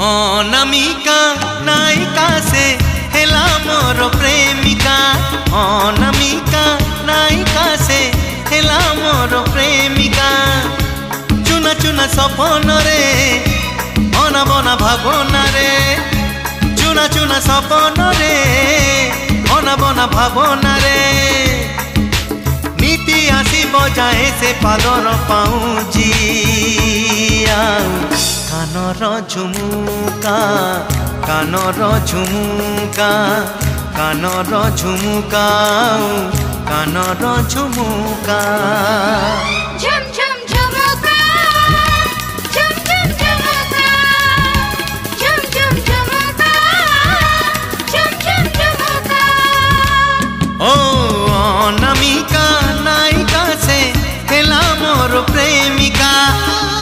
अनामिका नायिका से हेला मोर प्रेमिका। अनामिका नायिका से हेला मोर प्रेमिका। चुना चुना सपन रे बना बना भावना रे। चुना चुना सपन रे बना बना भावना रे। नीति आसी बजाए से पादर पाऊँजी कानर झुमुका कानर झुमुका कानर झुमुका कानर झुमुका।